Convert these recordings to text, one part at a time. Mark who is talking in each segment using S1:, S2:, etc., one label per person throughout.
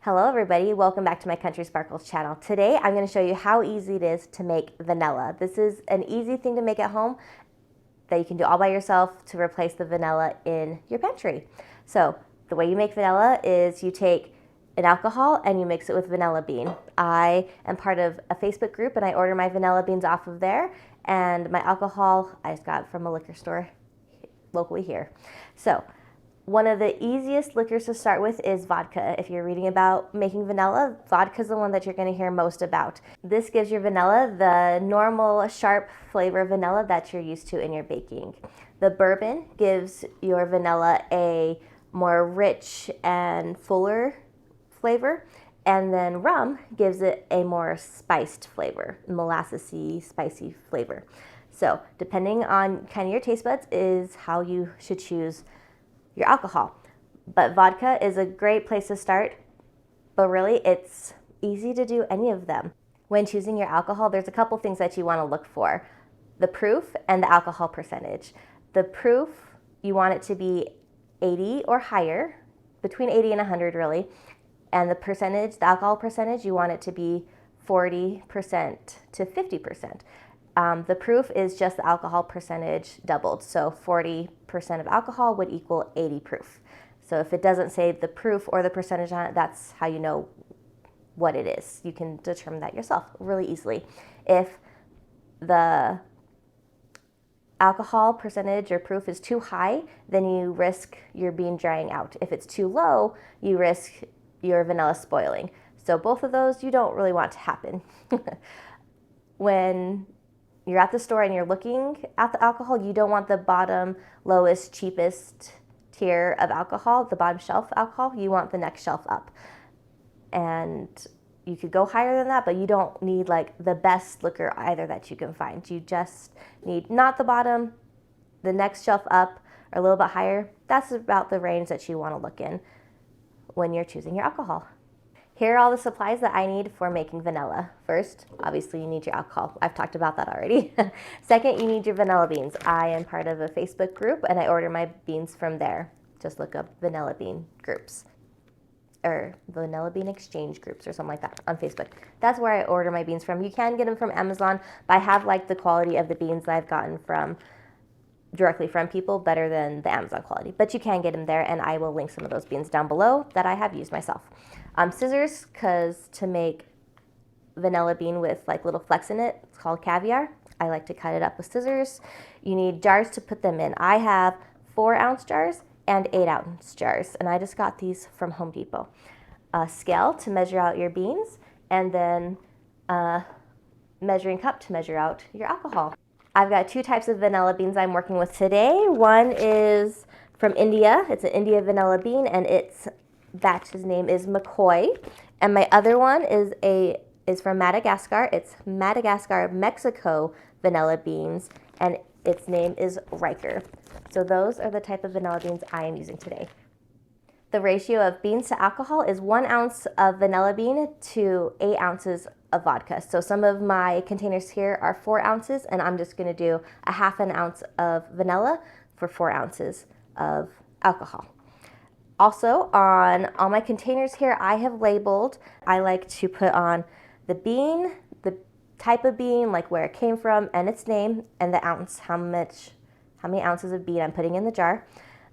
S1: Hello everybody, welcome back to my Country Sparkles channel. Today I'm going to show you how easy it is to make vanilla. This is an easy thing to make at home that you can do all by yourself to replace the vanilla in your pantry. So the way you make vanilla is you take an alcohol and you mix it with vanilla bean. I am part of a Facebook group and I order my vanilla beans off of there, and my alcohol I just got from a liquor store locally here. So one of the easiest liquors to start with is vodka. If you're reading about making vanilla, vodka is the one that you're going to hear most about. This gives your vanilla the normal sharp flavor of vanilla that you're used to in your baking. The bourbon gives your vanilla a more rich and fuller flavor, and then rum gives it a more spiced flavor, molassesy, spicy flavor. So depending on kind of your taste buds is how you should choose your alcohol. But vodka is a great place to start, but really it's easy to do any of them. When choosing your alcohol, there's a couple things that you want to look for: the proof and the alcohol percentage. The proof, you want it to be 80 or higher, between 80 and 100 really, and the percentage, the alcohol percentage, you want it to be 40% to 50%. The proof is just the alcohol percentage doubled. So 40% of alcohol would equal 80 proof. So if it doesn't say the proof or the percentage on it, that's how you know what it is. You can determine that yourself really easily. If the alcohol percentage or proof is too high, then you risk your bean drying out. If it's too low, you risk your vanilla spoiling. So both of those you don't really want to happen. When you're at the store and you're looking at the alcohol, you don't want the bottom, lowest, cheapest tier of alcohol, the bottom shelf alcohol. You want the next shelf up. And you could go higher than that, but you don't need like the best liquor either that you can find. You just need not the bottom, the next shelf up, or a little bit higher. That's about the range that you want to look in when you're choosing your alcohol. Here are all the supplies that I need for making vanilla. First, obviously you need your alcohol. I've talked about that already. Second, you need your vanilla beans. I am part of a Facebook group and I order my beans from there. Just look up vanilla bean groups or vanilla bean exchange groups or something like that on Facebook. That's where I order my beans from. You can get them from Amazon, but I have liked the quality of the beans that I've gotten from directly from people better than the Amazon quality, but you can get them there, and I will link some of those beans down below that I have used myself. Scissors, because to make vanilla bean with like little flecks in it, it's called caviar. I like to cut it up with scissors. You need jars to put them in. I have 4-ounce jars and 8-ounce jars, and I just got these from Home Depot. A scale to measure out your beans, and then a measuring cup to measure out your alcohol. I've got 2 types of vanilla beans I'm working with today. One is from India. It's an India vanilla bean, and its batch's name is McCoy. And my other one is from Madagascar. It's Madagascar, Mexico vanilla beans, and its name is Riker. So those are the type of vanilla beans I am using today. The ratio of beans to alcohol is 1 ounce of vanilla bean to 8 ounces of vodka. So some of my containers here are 4 ounces, and I'm just going to do a half an ounce of vanilla for 4 ounces of alcohol. Also, on all my containers here, I have labeled. I like to put on the bean, the type of bean, like where it came from, and its name, and the ounce, how many ounces of bean I'm putting in the jar,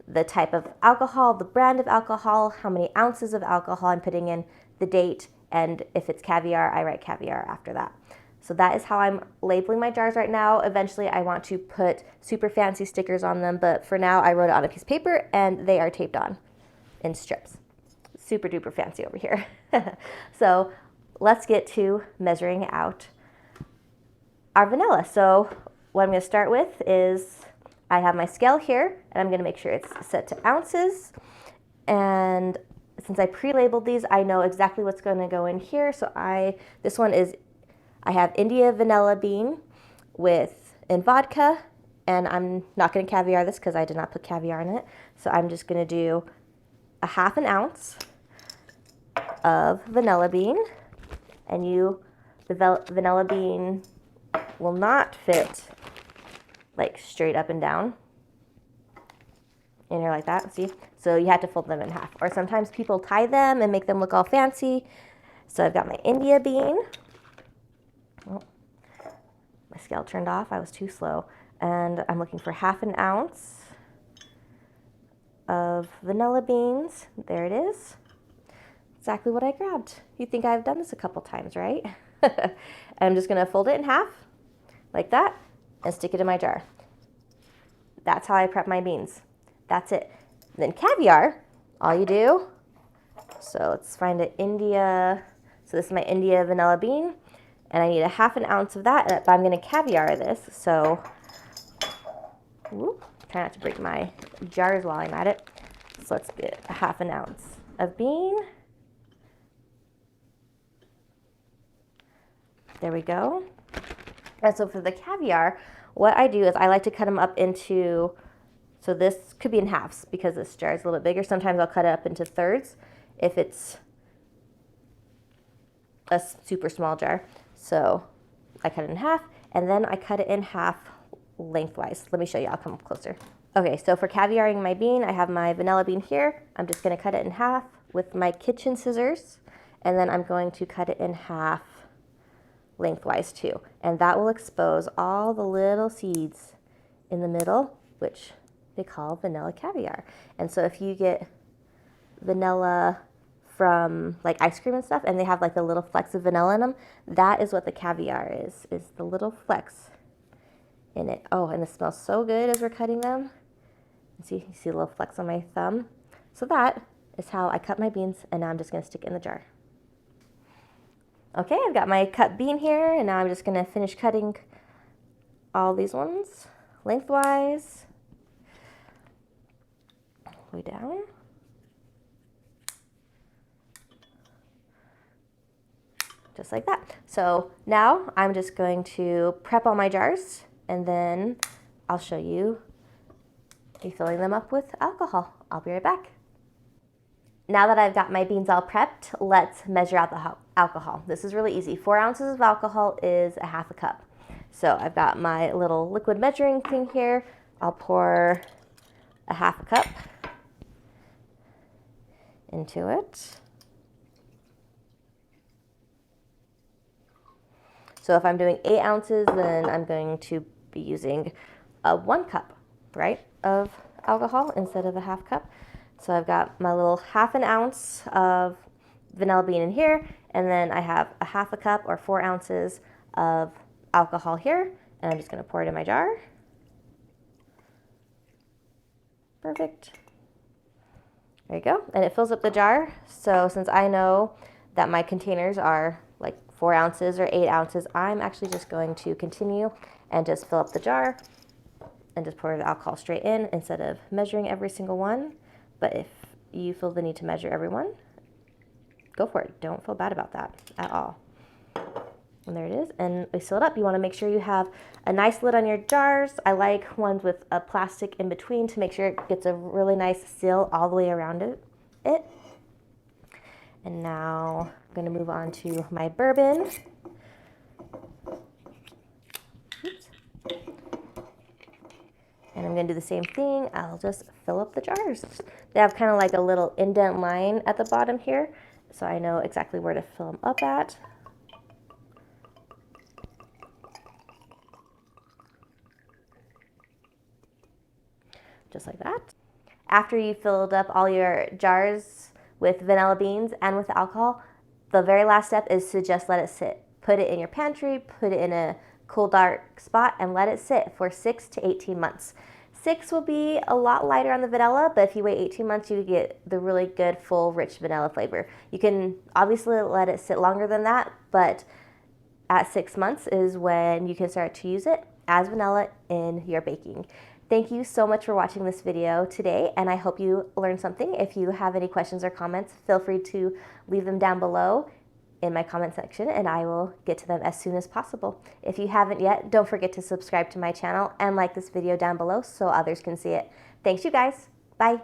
S1: the type of alcohol, the brand of alcohol, how many ounces of alcohol I'm putting in, the date, and if it's caviar, I write caviar after that. So that is how I'm labeling my jars right now. Eventually I want to put super fancy stickers on them, but for now I wrote it on a piece of paper and they are taped on in strips. Super duper fancy over here. So let's get to measuring out our vanilla. So what I'm going to start with is I have my scale here, and I'm going to make sure it's set to ounces. And since I pre-labeled these, I know exactly what's going to go in here. So I have India vanilla bean in vodka, and I'm not going to caviar this because I did not put caviar in it. So I'm just going to do a half an ounce of vanilla bean, and the vanilla bean will not fit like straight up and down in here like that, see? So you have to fold them in half. Or sometimes people tie them and make them look all fancy. So I've got my India bean. Oh, my scale turned off, I was too slow. And I'm looking for 1/2 ounce of vanilla beans. There it is. Exactly what I grabbed. You think I've done this a couple times, right? I'm just gonna fold it in half, like that, and stick it in my jar. That's how I prep my beans. That's it. Then caviar, all you do, so let's find an India, so this is my India vanilla bean, and I need 1/2 ounce of that, but I'm gonna caviar this, so, whoop, try not to break my jars while I'm at it. So let's get 1/2 ounce of bean. There we go. And so for the caviar, what I do is I like to cut them up into, so this could be in halves because this jar is a little bit bigger. Sometimes I'll cut it up into thirds if it's a super small jar. So I cut it in half, and then I cut it in half lengthwise. Let me show you, I'll come up closer. Okay, so for caviaring my bean, I have my vanilla bean here. I'm just gonna cut it in half with my kitchen scissors, and then I'm going to cut it in half lengthwise too. And that will expose all the little seeds in the middle, which they call vanilla caviar. And so if you get vanilla from like ice cream and stuff, and they have like the little flecks of vanilla in them, that is what the caviar is the little flecks in it. Oh, and it smells so good as we're cutting them. You see the little flecks on my thumb. So that is how I cut my beans, and now I'm just gonna stick it in the jar. Okay, I've got my cut bean here, and now I'm just gonna finish cutting all these ones lengthwise, way down. Just like that. So now I'm just going to prep all my jars, and then I'll show you refilling them up with alcohol. I'll be right back. Now that I've got my beans all prepped, let's measure out the alcohol. This is really easy. 4 ounces of alcohol is 1/2 cup. So I've got my little liquid measuring thing here. I'll pour 1/2 cup into it. So if I'm doing 8 ounces, then I'm going to be using 1 cup, right, of alcohol instead of 1/2 cup. So I've got my little 1/2 ounce of vanilla bean in here, and then I have 1/2 cup or 4 ounces of alcohol here, and I'm just gonna pour it in my jar. Perfect. There you go, and it fills up the jar. So since I know that my containers are like 4 ounces or 8 ounces, I'm actually just going to continue and just fill up the jar and just pour the alcohol straight in instead of measuring every single one. But if you feel the need to measure every one, go for it. Don't feel bad about that at all. And there it is, and we seal it up. You want to make sure you have a nice lid on your jars. I like ones with a plastic in between to make sure it gets a really nice seal all the way around it. And now I'm going to move on to my bourbon. Oops. And I'm going to do the same thing. I'll just fill up the jars. They have kind of like a little indent line at the bottom here, so I know exactly where to fill them up at. Just like that. After you filled up all your jars with vanilla beans and with alcohol, the very last step is to just let it sit. Put it in your pantry, put it in a cool, dark spot, and let it sit for 6 to 18 months. 6 will be a lot lighter on the vanilla, but if you wait 18 months, you get the really good, full, rich vanilla flavor. You can obviously let it sit longer than that, but at 6 months is when you can start to use it as vanilla in your baking. Thank you so much for watching this video today, and I hope you learned something. If you have any questions or comments, feel free to leave them down below in my comment section, and I will get to them as soon as possible. If you haven't yet, don't forget to subscribe to my channel and like this video down below so others can see it. Thanks, you guys. Bye.